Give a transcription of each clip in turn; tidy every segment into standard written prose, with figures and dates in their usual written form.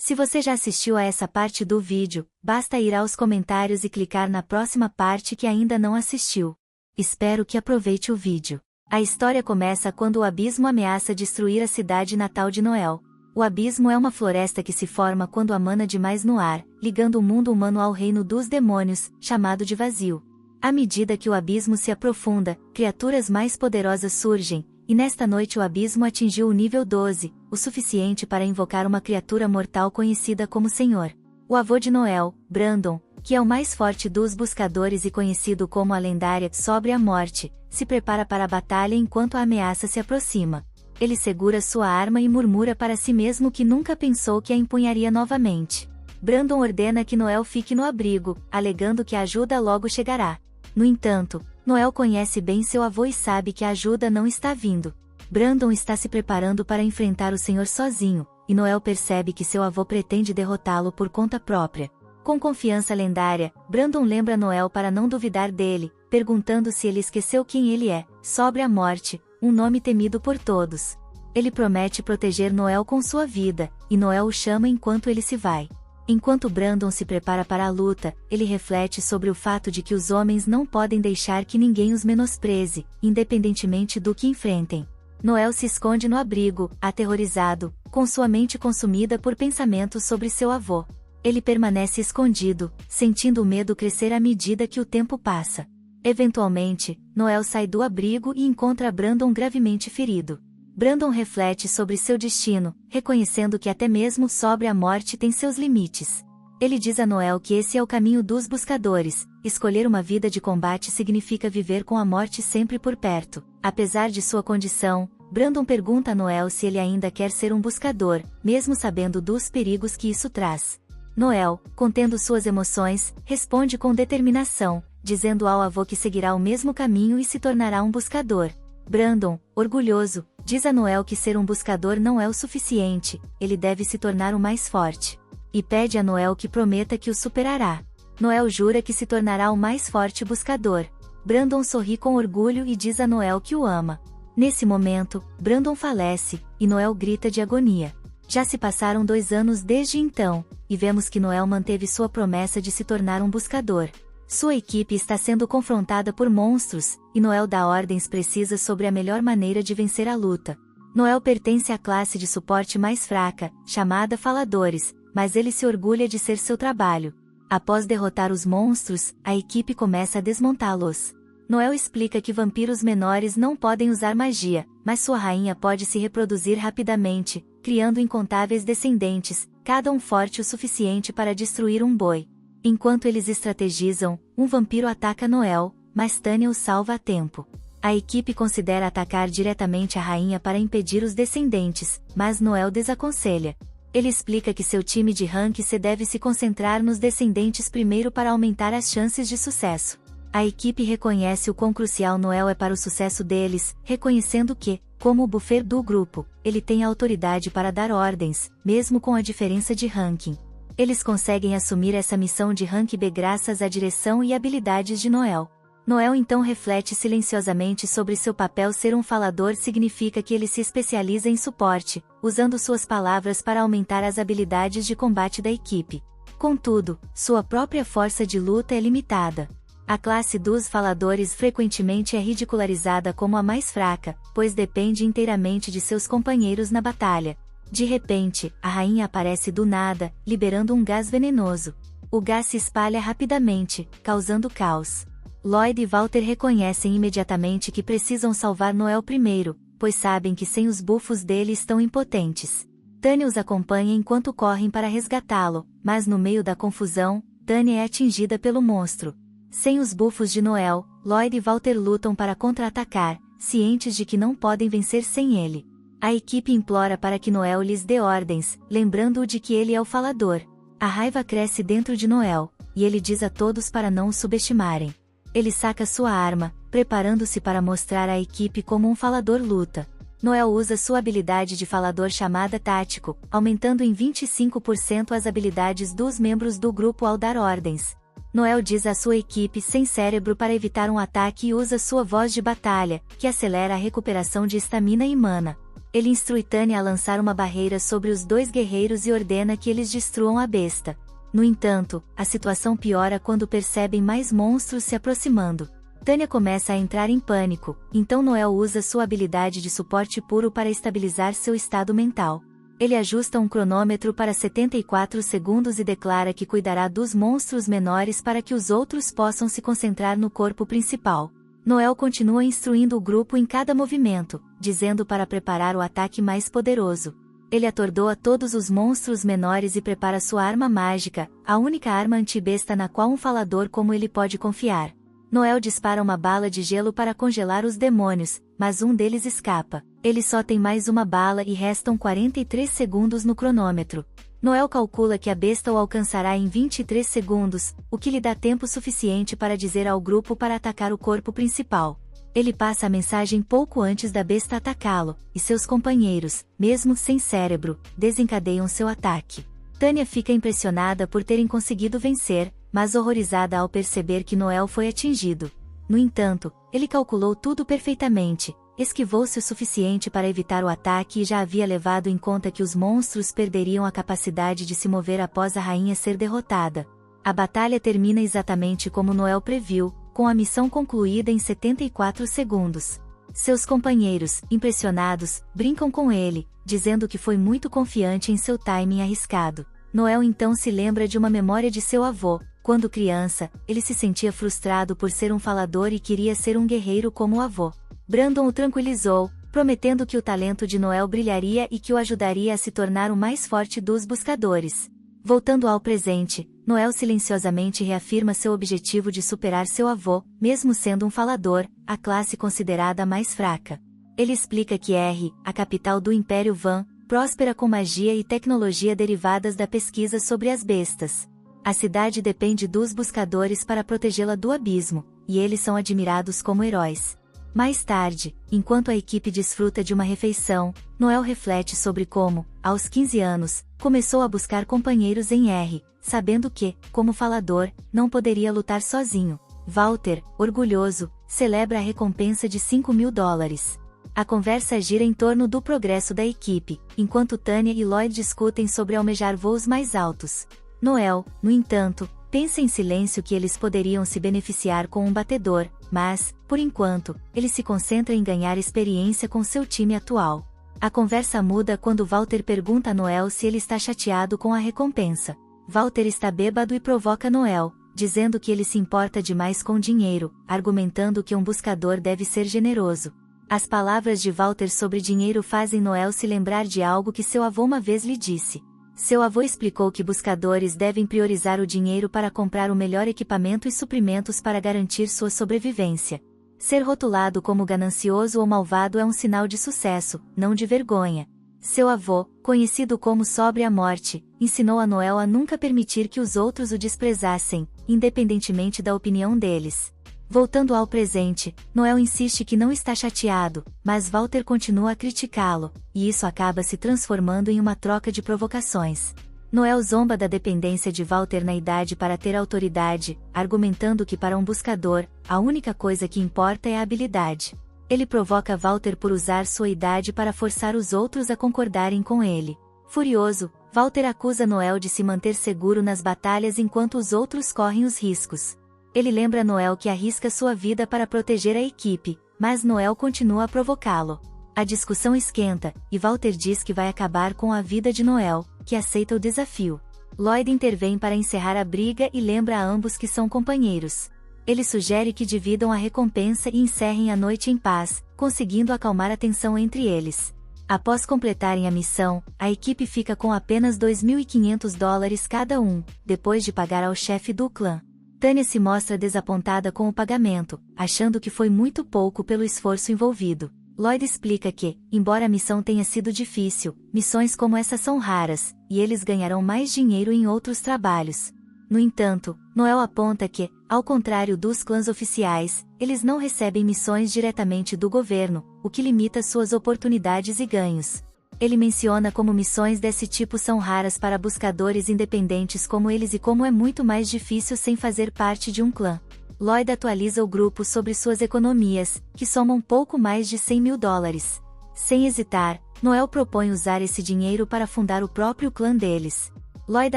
Se você já assistiu a essa parte do vídeo, basta ir aos comentários e clicar na próxima parte que ainda não assistiu. Espero que aproveite o vídeo. A história começa quando o abismo ameaça destruir a cidade natal de Noel. O abismo é uma floresta que se forma quando há mana demais no ar, ligando o mundo humano ao reino dos demônios, chamado de vazio. À medida que o abismo se aprofunda, criaturas mais poderosas surgem, e nesta noite o abismo atingiu o nível 12, o suficiente para invocar uma criatura mortal conhecida como Senhor. O avô de Noel, Brandon, que é o mais forte dos buscadores e conhecido como a lendária Sobre a Morte, se prepara para a batalha enquanto a ameaça se aproxima. Ele segura sua arma e murmura para si mesmo que nunca pensou que a empunharia novamente. Brandon ordena que Noel fique no abrigo, alegando que a ajuda logo chegará. No entanto, Noel conhece bem seu avô e sabe que a ajuda não está vindo. Brandon está se preparando para enfrentar o Senhor sozinho, e Noel percebe que seu avô pretende derrotá-lo por conta própria. Com confiança lendária, Brandon lembra Noel para não duvidar dele, perguntando se ele esqueceu quem ele é, Sobre a Morte, um nome temido por todos. Ele promete proteger Noel com sua vida, e Noel o chama enquanto ele se vai. Enquanto Brandon se prepara para a luta, ele reflete sobre o fato de que os homens não podem deixar que ninguém os menospreze, independentemente do que enfrentem. Noel se esconde no abrigo, aterrorizado, com sua mente consumida por pensamentos sobre seu avô. Ele permanece escondido, sentindo o medo crescer à medida que o tempo passa. Eventualmente, Noel sai do abrigo e encontra Brandon gravemente ferido. Brandon reflete sobre seu destino, reconhecendo que até mesmo Sobre a Morte tem seus limites. Ele diz a Noel que esse é o caminho dos buscadores, escolher uma vida de combate significa viver com a morte sempre por perto. Apesar de sua condição, Brandon pergunta a Noel se ele ainda quer ser um buscador, mesmo sabendo dos perigos que isso traz. Noel, contendo suas emoções, responde com determinação, dizendo ao avô que seguirá o mesmo caminho e se tornará um buscador. Brandon, orgulhoso, diz a Noel que ser um buscador não é o suficiente, ele deve se tornar o mais forte. E pede a Noel que prometa que o superará. Noel jura que se tornará o mais forte buscador. Brandon sorri com orgulho e diz a Noel que o ama. Nesse momento, Brandon falece, e Noel grita de agonia. Já se passaram 2 anos desde então, e vemos que Noel manteve sua promessa de se tornar um buscador. Sua equipe está sendo confrontada por monstros, e Noel dá ordens precisas sobre a melhor maneira de vencer a luta. Noel pertence à classe de suporte mais fraca, chamada Faladores, mas ele se orgulha de ser seu trabalho. Após derrotar os monstros, a equipe começa a desmontá-los. Noel explica que vampiros menores não podem usar magia, mas sua rainha pode se reproduzir rapidamente, criando incontáveis descendentes, cada um forte o suficiente para destruir um boi. Enquanto eles estrategizam, um vampiro ataca Noel, mas Tânia o salva a tempo. A equipe considera atacar diretamente a rainha para impedir os descendentes, mas Noel desaconselha. Ele explica que seu time de rank C deve se concentrar nos descendentes primeiro para aumentar as chances de sucesso. A equipe reconhece o quão crucial Noel é para o sucesso deles, reconhecendo que, como o buffer do grupo, ele tem a autoridade para dar ordens, mesmo com a diferença de ranking. Eles conseguem assumir essa missão de rank B graças à direção e habilidades de Noel. Noel então reflete silenciosamente sobre seu papel. Ser um falador significa que ele se especializa em suporte, usando suas palavras para aumentar as habilidades de combate da equipe. Contudo, sua própria força de luta é limitada. A classe dos faladores frequentemente é ridicularizada como a mais fraca, pois depende inteiramente de seus companheiros na batalha. De repente, a rainha aparece do nada, liberando um gás venenoso. O gás se espalha rapidamente, causando caos. Lloyd e Walter reconhecem imediatamente que precisam salvar Noel primeiro, pois sabem que sem os bufos dele estão impotentes. Tânia os acompanha enquanto correm para resgatá-lo, mas no meio da confusão, Tânia é atingida pelo monstro. Sem os bufos de Noel, Lloyd e Walter lutam para contra-atacar, cientes de que não podem vencer sem ele. A equipe implora para que Noel lhes dê ordens, lembrando-o de que ele é o falador. A raiva cresce dentro de Noel, e ele diz a todos para não o subestimarem. Ele saca sua arma, preparando-se para mostrar à equipe como um falador luta. Noel usa sua habilidade de falador chamada Tático, aumentando em 25% as habilidades dos membros do grupo ao dar ordens. Noel diz à sua equipe sem cérebro para evitar um ataque e usa sua voz de batalha, que acelera a recuperação de estamina e mana. Ele instrui Tânia a lançar uma barreira sobre os dois guerreiros e ordena que eles destruam a besta. No entanto, a situação piora quando percebem mais monstros se aproximando. Tânia começa a entrar em pânico, então Noel usa sua habilidade de suporte puro para estabilizar seu estado mental. Ele ajusta um cronômetro para 74 segundos e declara que cuidará dos monstros menores para que os outros possam se concentrar no corpo principal. Noel continua instruindo o grupo em cada movimento, dizendo para preparar o ataque mais poderoso. Ele atordoa todos os monstros menores e prepara sua arma mágica, a única arma antibesta na qual um falador como ele pode confiar. Noel dispara uma bala de gelo para congelar os demônios, mas um deles escapa. Ele só tem mais uma bala e restam 43 segundos no cronômetro. Noel calcula que a besta o alcançará em 23 segundos, o que lhe dá tempo suficiente para dizer ao grupo para atacar o corpo principal. Ele passa a mensagem pouco antes da besta atacá-lo, e seus companheiros, mesmo sem cérebro, desencadeiam seu ataque. Tânia fica impressionada por terem conseguido vencer, mas horrorizada ao perceber que Noel foi atingido. No entanto, ele calculou tudo perfeitamente, esquivou-se o suficiente para evitar o ataque e já havia levado em conta que os monstros perderiam a capacidade de se mover após a rainha ser derrotada. A batalha termina exatamente como Noel previu, com a missão concluída em 74 segundos. Seus companheiros, impressionados, brincam com ele, dizendo que foi muito confiante em seu timing arriscado. Noel então se lembra de uma memória de seu avô. Quando criança, ele se sentia frustrado por ser um falador e queria ser um guerreiro como o avô. Brandon o tranquilizou, prometendo que o talento de Noel brilharia e que o ajudaria a se tornar o mais forte dos buscadores. Voltando ao presente, Noel silenciosamente reafirma seu objetivo de superar seu avô, mesmo sendo um falador, a classe considerada mais fraca. Ele explica que R, a capital do Império Van, próspera com magia e tecnologia derivadas da pesquisa sobre as bestas. A cidade depende dos buscadores para protegê-la do abismo, e eles são admirados como heróis. Mais tarde, enquanto a equipe desfruta de uma refeição, Noel reflete sobre como, aos 15 anos, começou a buscar companheiros em R, sabendo que, como falador, não poderia lutar sozinho. Walter, orgulhoso, celebra a recompensa de $5.000. A conversa gira em torno do progresso da equipe, enquanto Tânia e Lloyd discutem sobre almejar voos mais altos. Noel, no entanto, pensa em silêncio que eles poderiam se beneficiar com um batedor, mas, por enquanto, ele se concentra em ganhar experiência com seu time atual. A conversa muda quando Walter pergunta a Noel se ele está chateado com a recompensa. Walter está bêbado e provoca Noel, dizendo que ele se importa demais com dinheiro, argumentando que um buscador deve ser generoso. As palavras de Walter sobre dinheiro fazem Noel se lembrar de algo que seu avô uma vez lhe disse. Seu avô explicou que buscadores devem priorizar o dinheiro para comprar o melhor equipamento e suprimentos para garantir sua sobrevivência. Ser rotulado como ganancioso ou malvado é um sinal de sucesso, não de vergonha. Seu avô, conhecido como Sobre a Morte, ensinou a Noel a nunca permitir que os outros o desprezassem, independentemente da opinião deles. Voltando ao presente, Noel insiste que não está chateado, mas Walter continua a criticá-lo, e isso acaba se transformando em uma troca de provocações. Noel zomba da dependência de Walter na idade para ter autoridade, argumentando que para um buscador, a única coisa que importa é a habilidade. Ele provoca Walter por usar sua idade para forçar os outros a concordarem com ele. Furioso, Walter acusa Noel de se manter seguro nas batalhas enquanto os outros correm os riscos. Ele lembra Noel que arrisca sua vida para proteger a equipe, mas Noel continua a provocá-lo. A discussão esquenta, e Walter diz que vai acabar com a vida de Noel, que aceita o desafio. Lloyd intervém para encerrar a briga e lembra a ambos que são companheiros. Ele sugere que dividam a recompensa e encerrem a noite em paz, conseguindo acalmar a tensão entre eles. Após completarem a missão, a equipe fica com apenas $2.500 cada um, depois de pagar ao chefe do clã. Tânia se mostra desapontada com o pagamento, achando que foi muito pouco pelo esforço envolvido. Lloyd explica que, embora a missão tenha sido difícil, missões como essa são raras, e eles ganharão mais dinheiro em outros trabalhos. No entanto, Noel aponta que, ao contrário dos clãs oficiais, eles não recebem missões diretamente do governo, o que limita suas oportunidades e ganhos. Ele menciona como missões desse tipo são raras para buscadores independentes como eles e como é muito mais difícil sem fazer parte de um clã. Lloyd atualiza o grupo sobre suas economias, que somam pouco mais de $100.000. Sem hesitar, Noel propõe usar esse dinheiro para fundar o próprio clã deles. Lloyd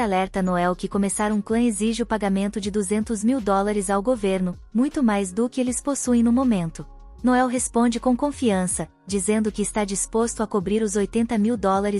alerta Noel que começar um clã exige o pagamento de $200 mil ao governo, muito mais do que eles possuem no momento. Noel responde com confiança, dizendo que está disposto a cobrir os $80 mil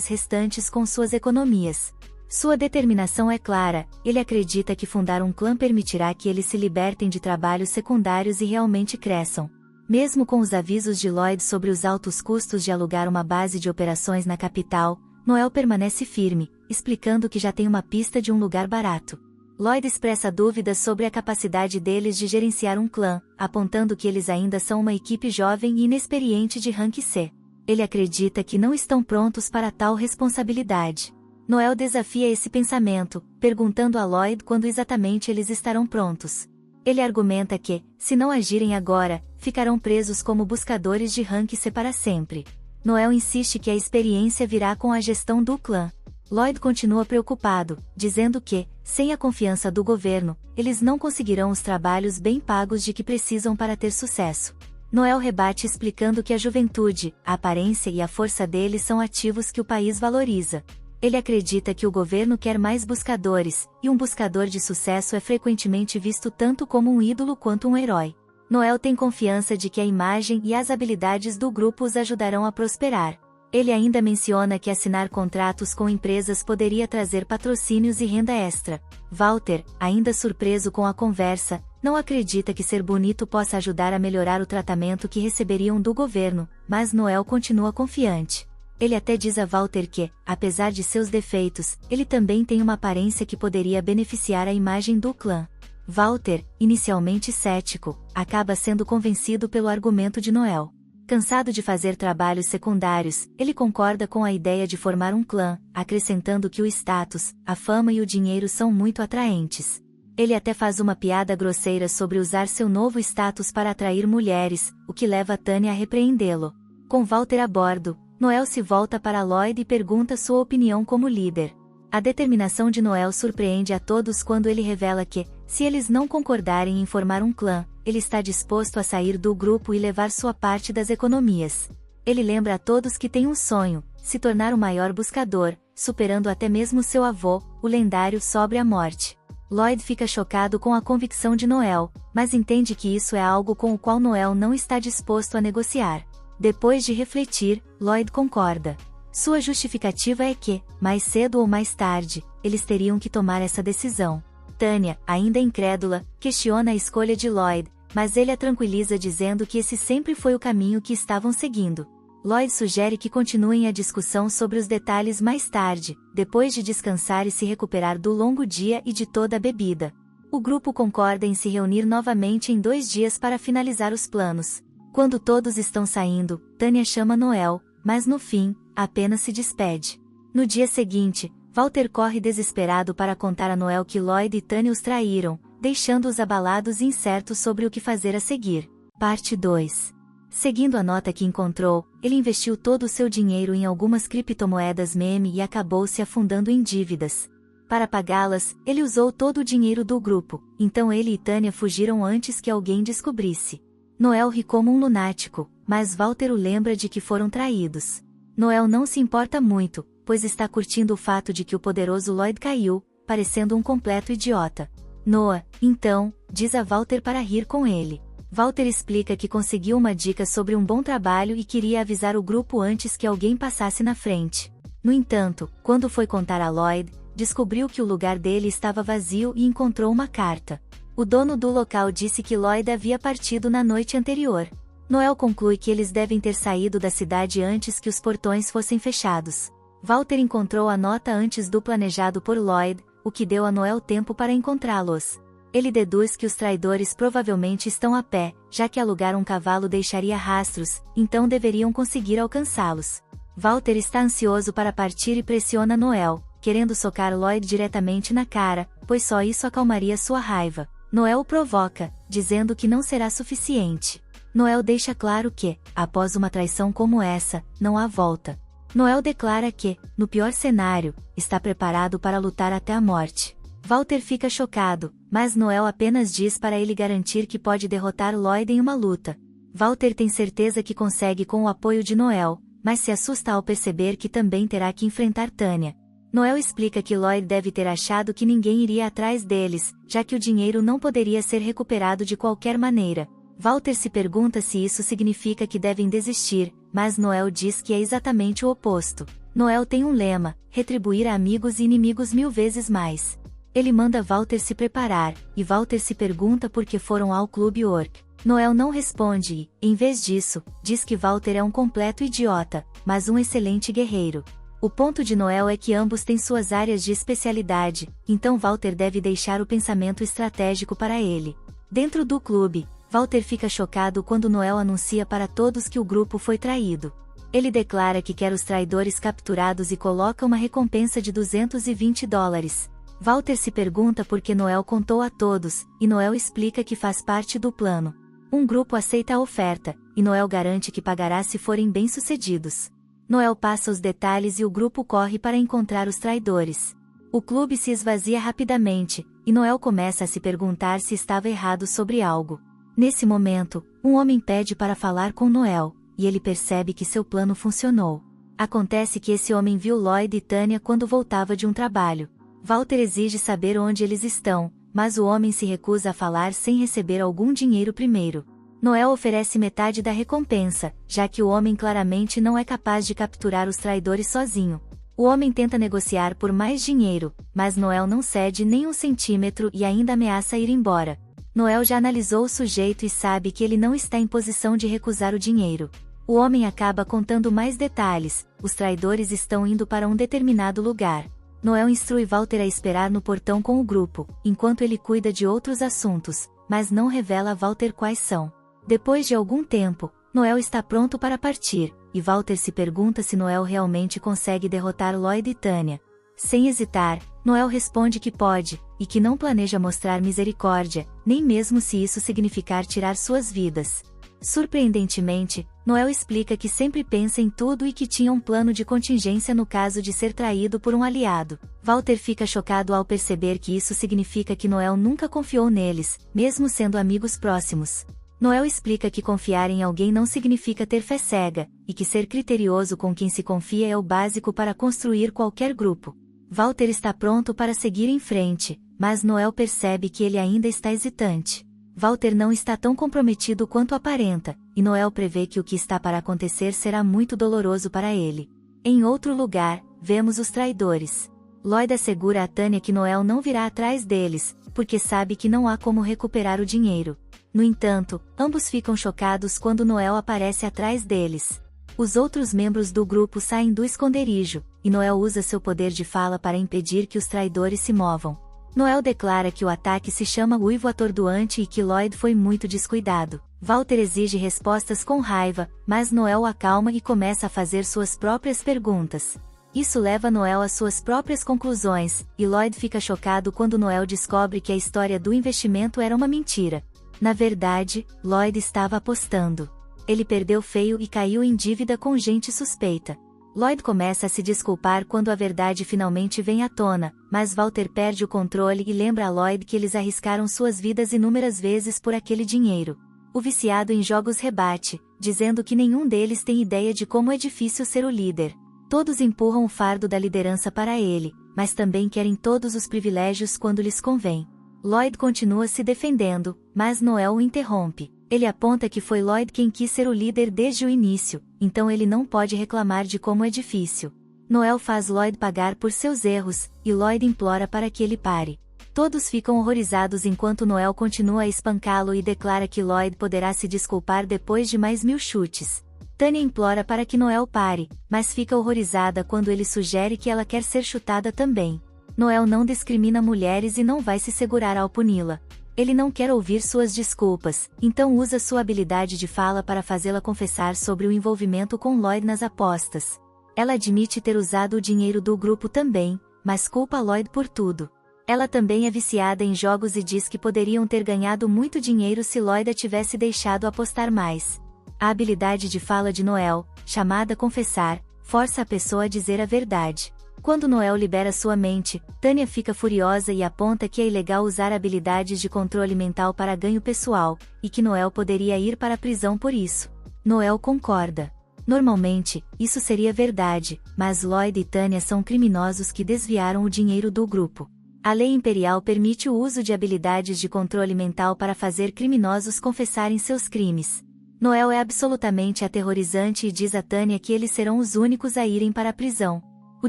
restantes com suas economias. Sua determinação é clara, ele acredita que fundar um clã permitirá que eles se libertem de trabalhos secundários e realmente cresçam. Mesmo com os avisos de Lloyd sobre os altos custos de alugar uma base de operações na capital, Noel permanece firme, explicando que já tem uma pista de um lugar barato. Lloyd expressa dúvidas sobre a capacidade deles de gerenciar um clã, apontando que eles ainda são uma equipe jovem e inexperiente de rank C. Ele acredita que não estão prontos para tal responsabilidade. Noel desafia esse pensamento, perguntando a Lloyd quando exatamente eles estarão prontos. Ele argumenta que, se não agirem agora, ficarão presos como buscadores de rank C para sempre. Noel insiste que a experiência virá com a gestão do clã. Lloyd continua preocupado, dizendo que, sem a confiança do governo, eles não conseguirão os trabalhos bem pagos de que precisam para ter sucesso. Noel rebate explicando que a juventude, a aparência e a força deles são ativos que o país valoriza. Ele acredita que o governo quer mais buscadores, e um buscador de sucesso é frequentemente visto tanto como um ídolo quanto um herói. Noel tem confiança de que a imagem e as habilidades do grupo os ajudarão a prosperar. Ele ainda menciona que assinar contratos com empresas poderia trazer patrocínios e renda extra. Walter, ainda surpreso com a conversa, não acredita que ser bonito possa ajudar a melhorar o tratamento que receberiam do governo, mas Noel continua confiante. Ele até diz a Walter que, apesar de seus defeitos, ele também tem uma aparência que poderia beneficiar a imagem do clã. Walter, inicialmente cético, acaba sendo convencido pelo argumento de Noel. Cansado de fazer trabalhos secundários, ele concorda com a ideia de formar um clã, acrescentando que o status, a fama e o dinheiro são muito atraentes. Ele até faz uma piada grosseira sobre usar seu novo status para atrair mulheres, o que leva Tanya a repreendê-lo. Com Walter a bordo, Noel se volta para Lloyd e pergunta sua opinião como líder. A determinação de Noel surpreende a todos quando ele revela que, se eles não concordarem em formar um clã, ele está disposto a sair do grupo e levar sua parte das economias. Ele lembra a todos que tem um sonho, se tornar o maior buscador, superando até mesmo seu avô, o lendário Sobre a Morte. Lloyd fica chocado com a convicção de Noel, mas entende que isso é algo com o qual Noel não está disposto a negociar. Depois de refletir, Lloyd concorda. Sua justificativa é que, mais cedo ou mais tarde, eles teriam que tomar essa decisão. Tanya, ainda incrédula, questiona a escolha de Lloyd, mas ele a tranquiliza dizendo que esse sempre foi o caminho que estavam seguindo. Lloyd sugere que continuem a discussão sobre os detalhes mais tarde, depois de descansar e se recuperar do longo dia e de toda a bebida. O grupo concorda em se reunir novamente em 2 dias para finalizar os planos. Quando todos estão saindo, Tanya chama Noel, mas no fim, apenas se despede. No dia seguinte, Walter corre desesperado para contar a Noel que Lloyd e Tanya os traíram, deixando-os abalados e incertos sobre o que fazer a seguir. Parte 2. Seguindo a nota que encontrou, ele investiu todo o seu dinheiro em algumas criptomoedas meme e acabou se afundando em dívidas. Para pagá-las, ele usou todo o dinheiro do grupo, então ele e Tanya fugiram antes que alguém descobrisse. Noel ri como um lunático, mas Walter o lembra de que foram traídos. Noel não se importa muito, pois está curtindo o fato de que o poderoso Lloyd caiu, parecendo um completo idiota. Noah, então, diz a Walter para rir com ele. Walter explica que conseguiu uma dica sobre um bom trabalho e queria avisar o grupo antes que alguém passasse na frente. No entanto, quando foi contar a Lloyd, descobriu que o lugar dele estava vazio e encontrou uma carta. O dono do local disse que Lloyd havia partido na noite anterior. Noel conclui que eles devem ter saído da cidade antes que os portões fossem fechados. Walter encontrou a nota antes do planejado por Lloyd, o que deu a Noel tempo para encontrá-los. Ele deduz que os traidores provavelmente estão a pé, já que alugar um cavalo deixaria rastros, então deveriam conseguir alcançá-los. Walter está ansioso para partir e pressiona Noel, querendo socar Lloyd diretamente na cara, pois só isso acalmaria sua raiva. Noel o provoca, dizendo que não será suficiente. Noel deixa claro que, após uma traição como essa, não há volta. Noel declara que, no pior cenário, está preparado para lutar até a morte. Walter fica chocado, mas Noel apenas diz para ele garantir que pode derrotar Lloyd em uma luta. Walter tem certeza que consegue com o apoio de Noel, mas se assusta ao perceber que também terá que enfrentar Tanya. Noel explica que Lloyd deve ter achado que ninguém iria atrás deles, já que o dinheiro não poderia ser recuperado de qualquer maneira. Walter se pergunta se isso significa que devem desistir, mas Noel diz que é exatamente o oposto. Noel tem um lema: retribuir a amigos e inimigos 1000 vezes mais. Ele manda Walter se preparar, e Walter se pergunta por que foram ao Clube Orc. Noel não responde e, em vez disso, diz que Walter é um completo idiota, mas um excelente guerreiro. O ponto de Noel é que ambos têm suas áreas de especialidade, então Walter deve deixar o pensamento estratégico para ele. Dentro do clube, Walter fica chocado quando Noel anuncia para todos que o grupo foi traído. Ele declara que quer os traidores capturados e coloca uma recompensa de $220. Walter se pergunta por que Noel contou a todos, e Noel explica que faz parte do plano. Um grupo aceita a oferta, e Noel garante que pagará se forem bem-sucedidos. Noel passa os detalhes e o grupo corre para encontrar os traidores. O clube se esvazia rapidamente, e Noel começa a se perguntar se estava errado sobre algo. Nesse momento, um homem pede para falar com Noel, e ele percebe que seu plano funcionou. Acontece que esse homem viu Lloyd e Tanya quando voltava de um trabalho. Walter exige saber onde eles estão, mas o homem se recusa a falar sem receber algum dinheiro primeiro. Noel oferece metade da recompensa, já que o homem claramente não é capaz de capturar os traidores sozinho. O homem tenta negociar por mais dinheiro, mas Noel não cede nem um centímetro e ainda ameaça ir embora. Noel já analisou o sujeito e sabe que ele não está em posição de recusar o dinheiro. O homem acaba contando mais detalhes: os traidores estão indo para um determinado lugar. Noel instrui Walter a esperar no portão com o grupo, enquanto ele cuida de outros assuntos, mas não revela a Walter quais são. Depois de algum tempo, Noel está pronto para partir, e Walter se pergunta se Noel realmente consegue derrotar Lloyd e Tanya. Sem hesitar, Noel responde que pode, e que não planeja mostrar misericórdia, nem mesmo se isso significar tirar suas vidas. Surpreendentemente, Noel explica que sempre pensa em tudo e que tinha um plano de contingência no caso de ser traído por um aliado. Walter fica chocado ao perceber que isso significa que Noel nunca confiou neles, mesmo sendo amigos próximos. Noel explica que confiar em alguém não significa ter fé cega, e que ser criterioso com quem se confia é o básico para construir qualquer grupo. Walter está pronto para seguir em frente, mas Noel percebe que ele ainda está hesitante. Walter não está tão comprometido quanto aparenta, e Noel prevê que o que está para acontecer será muito doloroso para ele. Em outro lugar, vemos os traidores. Lloyd assegura a Tanya que Noel não virá atrás deles, porque sabe que não há como recuperar o dinheiro. No entanto, ambos ficam chocados quando Noel aparece atrás deles. Os outros membros do grupo saem do esconderijo, e Noel usa seu poder de fala para impedir que os traidores se movam. Noel declara que o ataque se chama Uivo Atordoante e que Lloyd foi muito descuidado. Walter exige respostas com raiva, mas Noel o acalma e começa a fazer suas próprias perguntas. Isso leva Noel às suas próprias conclusões, e Lloyd fica chocado quando Noel descobre que a história do investimento era uma mentira. Na verdade, Lloyd estava apostando. Ele perdeu feio e caiu em dívida com gente suspeita. Lloyd começa a se desculpar quando a verdade finalmente vem à tona, mas Walter perde o controle e lembra a Lloyd que eles arriscaram suas vidas inúmeras vezes por aquele dinheiro. O viciado em jogos rebate, dizendo que nenhum deles tem ideia de como é difícil ser o líder. Todos empurram o fardo da liderança para ele, mas também querem todos os privilégios quando lhes convém. Lloyd continua se defendendo, mas Noel o interrompe. Ele aponta que foi Lloyd quem quis ser o líder desde o início, então ele não pode reclamar de como é difícil. Noel faz Lloyd pagar por seus erros, e Lloyd implora para que ele pare. Todos ficam horrorizados enquanto Noel continua a espancá-lo e declara que Lloyd poderá se desculpar depois de mais 1000 chutes. Tanya implora para que Noel pare, mas fica horrorizada quando ele sugere que ela quer ser chutada também. Noel não discrimina mulheres e não vai se segurar ao puni-la. Ele não quer ouvir suas desculpas, então usa sua habilidade de fala para fazê-la confessar sobre o envolvimento com Lloyd nas apostas. Ela admite ter usado o dinheiro do grupo também, mas culpa Lloyd por tudo. Ela também é viciada em jogos e diz que poderiam ter ganhado muito dinheiro se Lloyd a tivesse deixado apostar mais. A habilidade de fala de Noel, chamada confessar, força a pessoa a dizer a verdade. Quando Noel libera sua mente, Tanya fica furiosa e aponta que é ilegal usar habilidades de controle mental para ganho pessoal, e que Noel poderia ir para a prisão por isso. Noel concorda. Normalmente, isso seria verdade, mas Lloyd e Tanya são criminosos que desviaram o dinheiro do grupo. A lei imperial permite o uso de habilidades de controle mental para fazer criminosos confessarem seus crimes. Noel é absolutamente aterrorizante e diz a Tanya que eles serão os únicos a irem para a prisão. O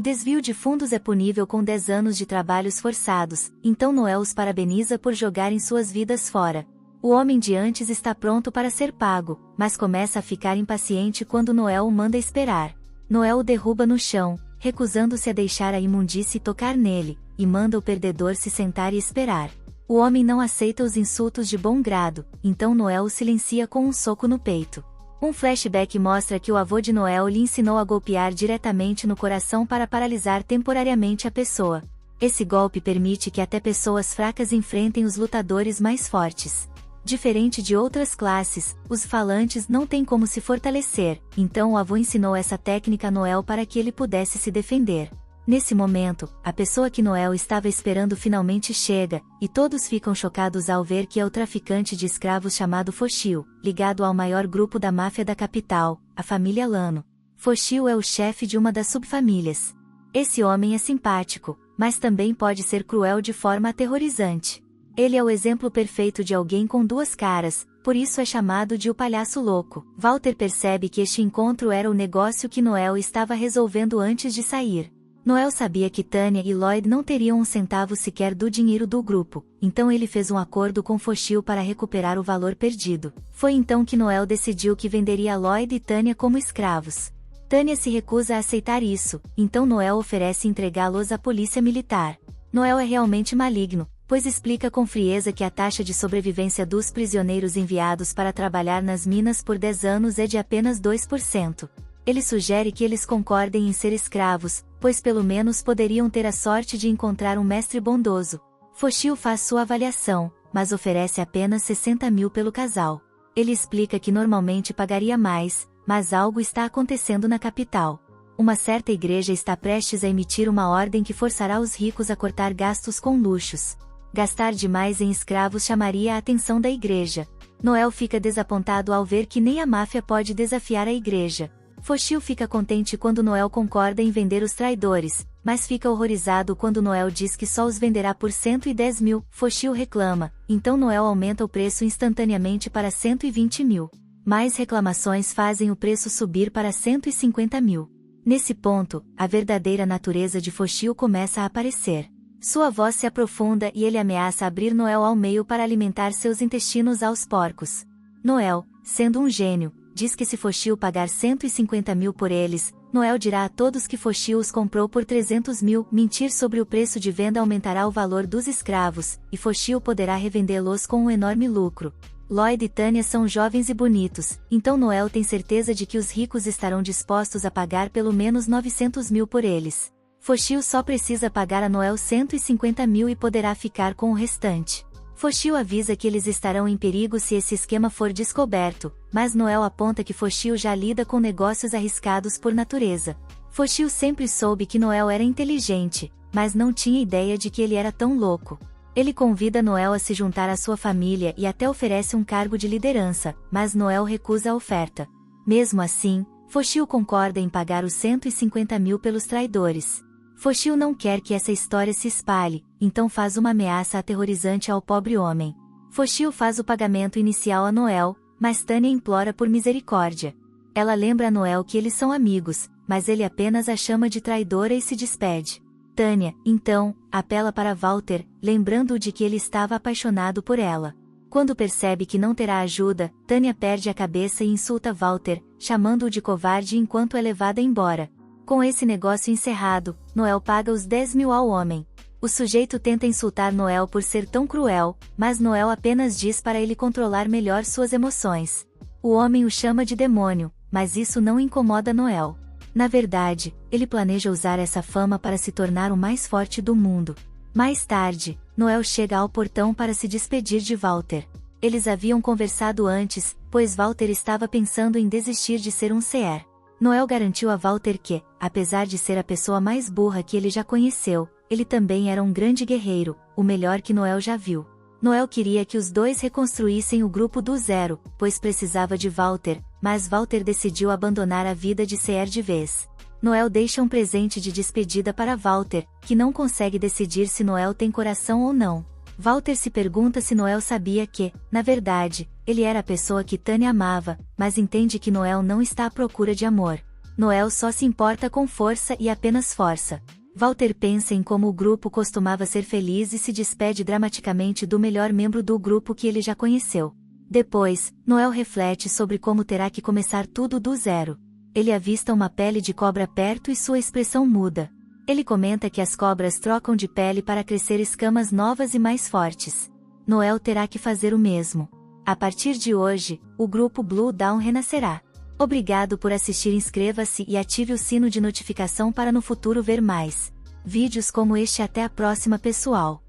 desvio de fundos é punível com 10 anos de trabalhos forçados, então Noel os parabeniza por jogarem suas vidas fora. O homem de antes está pronto para ser pago, mas começa a ficar impaciente quando Noel o manda esperar. Noel o derruba no chão, recusando-se a deixar a imundície tocar nele, e manda o perdedor se sentar e esperar. O homem não aceita os insultos de bom grado, então Noel o silencia com um soco no peito. Um flashback mostra que o avô de Noel lhe ensinou a golpear diretamente no coração para paralisar temporariamente a pessoa. Esse golpe permite que até pessoas fracas enfrentem os lutadores mais fortes. Diferente de outras classes, os falantes não têm como se fortalecer, então o avô ensinou essa técnica a Noel para que ele pudesse se defender. Nesse momento, a pessoa que Noel estava esperando finalmente chega, e todos ficam chocados ao ver que é o traficante de escravos chamado Foshio, ligado ao maior grupo da máfia da capital, a família Lano. Foshio é o chefe de uma das subfamílias. Esse homem é simpático, mas também pode ser cruel de forma aterrorizante. Ele é o exemplo perfeito de alguém com duas caras, por isso é chamado de o palhaço louco. Walter percebe que este encontro era o negócio que Noel estava resolvendo antes de sair. Noel sabia que Tanya e Lloyd não teriam um centavo sequer do dinheiro do grupo, então ele fez um acordo com Foshio para recuperar o valor perdido. Foi então que Noel decidiu que venderia Lloyd e Tanya como escravos. Tanya se recusa a aceitar isso, então Noel oferece entregá-los à polícia militar. Noel é realmente maligno, pois explica com frieza que a taxa de sobrevivência dos prisioneiros enviados para trabalhar nas minas por 10 anos é de apenas 2%. Ele sugere que eles concordem em ser escravos, pois pelo menos poderiam ter a sorte de encontrar um mestre bondoso. Foshio faz sua avaliação, mas oferece apenas 60 mil pelo casal. Ele explica que normalmente pagaria mais, mas algo está acontecendo na capital. Uma certa igreja está prestes a emitir uma ordem que forçará os ricos a cortar gastos com luxos. Gastar demais em escravos chamaria a atenção da igreja. Noel fica desapontado ao ver que nem a máfia pode desafiar a igreja. Foshio fica contente quando Noel concorda em vender os traidores, mas fica horrorizado quando Noel diz que só os venderá por 110 mil. Foshio reclama, então Noel aumenta o preço instantaneamente para 120 mil. Mais reclamações fazem o preço subir para 150 mil. Nesse ponto, a verdadeira natureza de Foshio começa a aparecer. Sua voz se aprofunda e ele ameaça abrir Noel ao meio para alimentar seus intestinos aos porcos. Noel, sendo um gênio, diz que se Foshio pagar 150 mil por eles, Noel dirá a todos que Foshio os comprou por 300 mil. Mentir sobre o preço de venda aumentará o valor dos escravos, e Foshio poderá revendê-los com um enorme lucro. Lloyd e Tanya são jovens e bonitos, então Noel tem certeza de que os ricos estarão dispostos a pagar pelo menos 900 mil por eles. Foshio só precisa pagar a Noel 150 mil e poderá ficar com o restante. Foshio avisa que eles estarão em perigo se esse esquema for descoberto, mas Noel aponta que Foshio já lida com negócios arriscados por natureza. Foshio sempre soube que Noel era inteligente, mas não tinha ideia de que ele era tão louco. Ele convida Noel a se juntar à sua família e até oferece um cargo de liderança, mas Noel recusa a oferta. Mesmo assim, Foshio concorda em pagar os 150 mil pelos traidores. Foshio não quer que essa história se espalhe, então faz uma ameaça aterrorizante ao pobre homem. Foshio faz o pagamento inicial a Noel, mas Tanya implora por misericórdia. Ela lembra a Noel que eles são amigos, mas ele apenas a chama de traidora e se despede. Tanya, então, apela para Walter, lembrando-o de que ele estava apaixonado por ela. Quando percebe que não terá ajuda, Tanya perde a cabeça e insulta Walter, chamando-o de covarde enquanto é levada embora. Com esse negócio encerrado, Noel paga os 10 mil ao homem. O sujeito tenta insultar Noel por ser tão cruel, mas Noel apenas diz para ele controlar melhor suas emoções. O homem o chama de demônio, mas isso não incomoda Noel. Na verdade, ele planeja usar essa fama para se tornar o mais forte do mundo. Mais tarde, Noel chega ao portão para se despedir de Walter. Eles haviam conversado antes, pois Walter estava pensando em desistir de ser um CR. Noel garantiu a Walter que, apesar de ser a pessoa mais burra que ele já conheceu, ele também era um grande guerreiro, o melhor que Noel já viu. Noel queria que os dois reconstruíssem o grupo do zero, pois precisava de Walter, mas Walter decidiu abandonar a vida de CR de vez. Noel deixa um presente de despedida para Walter, que não consegue decidir se Noel tem coração ou não. Walter se pergunta se Noel sabia que, na verdade, ele era a pessoa que Tânia amava, mas entende que Noel não está à procura de amor. Noel só se importa com força e apenas força. Walter pensa em como o grupo costumava ser feliz e se despede dramaticamente do melhor membro do grupo que ele já conheceu. Depois, Noel reflete sobre como terá que começar tudo do zero. Ele avista uma pele de cobra perto e sua expressão muda. Ele comenta que as cobras trocam de pele para crescer escamas novas e mais fortes. Noel terá que fazer o mesmo. A partir de hoje, o grupo Blue Dawn renascerá. Obrigado por assistir, inscreva-se e ative o sino de notificação para no futuro ver mais vídeos como este. Até a próxima, pessoal.